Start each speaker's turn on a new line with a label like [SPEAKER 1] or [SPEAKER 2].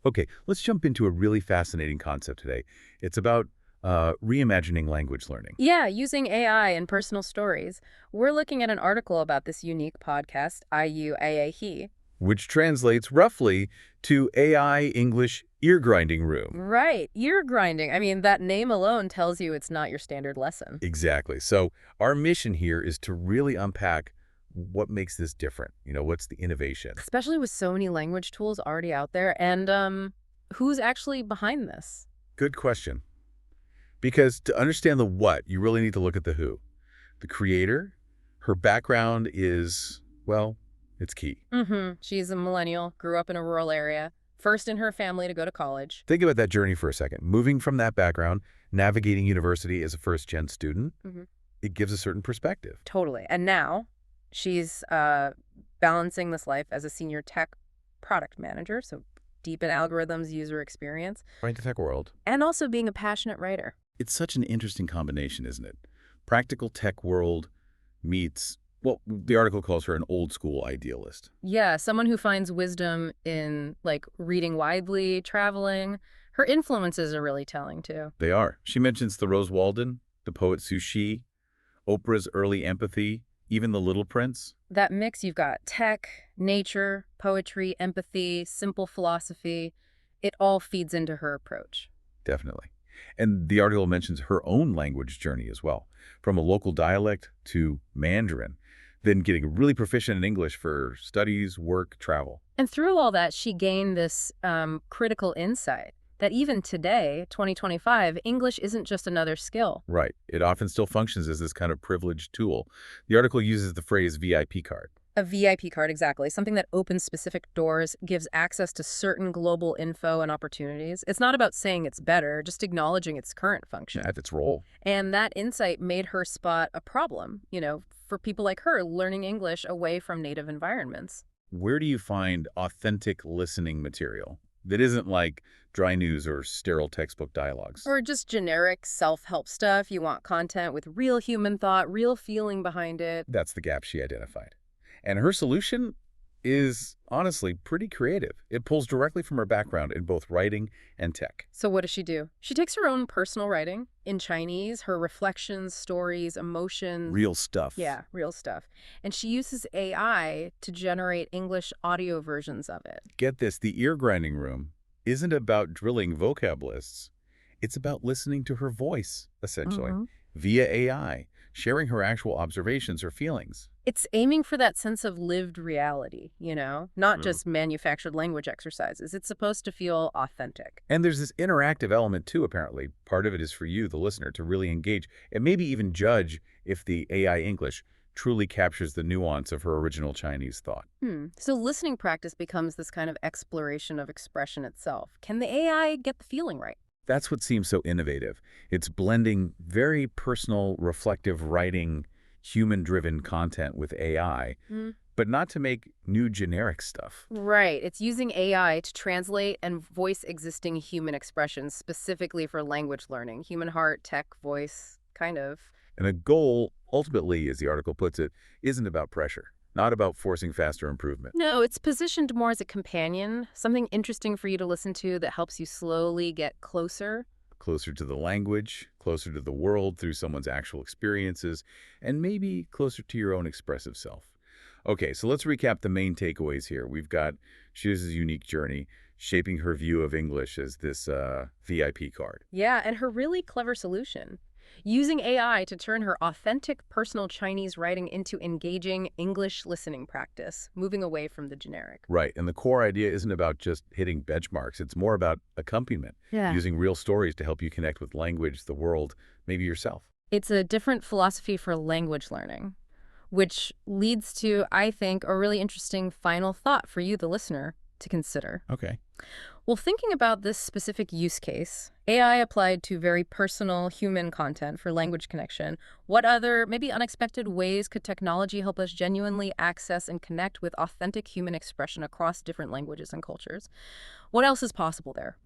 [SPEAKER 1] Okay, let's jump into a really fascinating concept today. It's about reimagining language learning,
[SPEAKER 2] Yeah, using AI and personal stories. We're looking at an article about this unique podcast, IU
[SPEAKER 1] which translates roughly to AI English ear grinding room.
[SPEAKER 2] Right, ear grinding. I mean, that name alone tells you it's not your standard lesson.
[SPEAKER 1] Exactly. So our mission here is to really unpack what makes this different. What's the innovation?
[SPEAKER 2] Especially with so many language tools already out there. And who's actually behind this?
[SPEAKER 1] Good question. Because to understand the what, you really need to look at the who. The creator, her background is, well, it's key.
[SPEAKER 2] She's a millennial, grew up in a rural area, first in her family to go to college.
[SPEAKER 1] Think about that journey for a second. Moving from that background, navigating university as a first-gen student,
[SPEAKER 2] hmm
[SPEAKER 1] it gives a certain perspective.
[SPEAKER 2] Totally. And now she's balancing this life as a senior tech product manager, so deep in algorithms, user experience,
[SPEAKER 1] Right, the tech world.
[SPEAKER 2] and also being a passionate writer.
[SPEAKER 1] It's such an interesting combination, isn't it? Practical tech world meets, well, the article calls her an old school idealist.
[SPEAKER 2] Yeah, someone who finds wisdom in like reading widely, traveling. Her influences are really telling too.
[SPEAKER 1] They are. She mentions Thoreau's Walden, the poet Sushi, Oprah's early empathy, even The Little Prince.
[SPEAKER 2] That mix, you've got tech, nature, poetry, empathy, simple philosophy. It all feeds into her approach.
[SPEAKER 1] Definitely. And the article mentions her own language journey as well, from a local dialect to Mandarin, then getting really proficient in English for studies, work, travel.
[SPEAKER 2] And through all that, she gained this critical insight that even today, 2025, English isn't just another skill.
[SPEAKER 1] Right. It often still functions as this kind of privileged tool. The article uses the phrase VIP card.
[SPEAKER 2] A VIP card, exactly. Something that opens specific doors, gives access to certain global info and opportunities. It's not about saying it's better, just acknowledging its current function.
[SPEAKER 1] At its role.
[SPEAKER 2] And that insight made her spot a problem, for people like her learning English away from native environments.
[SPEAKER 1] Where do you find authentic listening material that isn't like dry news or sterile textbook dialogues?
[SPEAKER 2] Or just generic self-help stuff. You want content with real human thought, real feeling behind it.
[SPEAKER 1] That's the gap she identified. And her solution is honestly pretty creative. It pulls directly from her background in both writing and tech.
[SPEAKER 2] So what does she do? She takes her own personal writing in Chinese, her reflections, stories, emotions.
[SPEAKER 1] Real stuff.
[SPEAKER 2] Yeah, real stuff. And she uses AI to generate English audio versions of it.
[SPEAKER 1] Get this, the ear grinding room isn't about drilling vocab lists. It's about listening to her voice, essentially, via AI, sharing her actual observations or feelings.
[SPEAKER 2] It's aiming for that sense of lived reality, not just manufactured language exercises. It's supposed to feel authentic.
[SPEAKER 1] And there's this interactive element too, apparently. Part of it is for you, the listener, to really engage and maybe even judge if the AI English truly captures the nuance of her original Chinese thought.
[SPEAKER 2] So listening practice becomes this kind of exploration of expression itself. Can the AI get the feeling right?
[SPEAKER 1] That's what seems so innovative. It's blending very personal, reflective writing, human-driven content with AI, but not to make new generic stuff.
[SPEAKER 2] Right. It's using AI to translate and voice existing human expressions specifically for language learning. Human heart, tech, voice, kind of.
[SPEAKER 1] And a goal, ultimately, as the article puts it, isn't about pressure, not about forcing faster improvement.
[SPEAKER 2] No, it's positioned more as a companion, something interesting for you to listen to that helps you slowly get closer.
[SPEAKER 1] Closer to the language, closer to the world through someone's actual experiences, and maybe closer to your own expressive self. Okay, so let's recap the main takeaways here. We've got Shiz's unique journey, shaping her view of English as this VIP card.
[SPEAKER 2] Yeah, and her really clever solution. Using AI to turn her authentic personal Chinese writing into engaging English listening practice, moving away from the generic.
[SPEAKER 1] Right, and the core idea isn't about just hitting benchmarks. It's more about accompaniment, using real stories to help you connect with language, the world, maybe yourself.
[SPEAKER 2] It's a different philosophy for language learning, which leads to, I think, a really interesting final thought for you, the listener, to consider.
[SPEAKER 1] Okay.
[SPEAKER 2] Well, thinking about this specific use case, AI applied to very personal human content for language connection, what other, maybe unexpected ways could technology help us genuinely access and connect with authentic human expression across different languages and cultures? What else is possible there?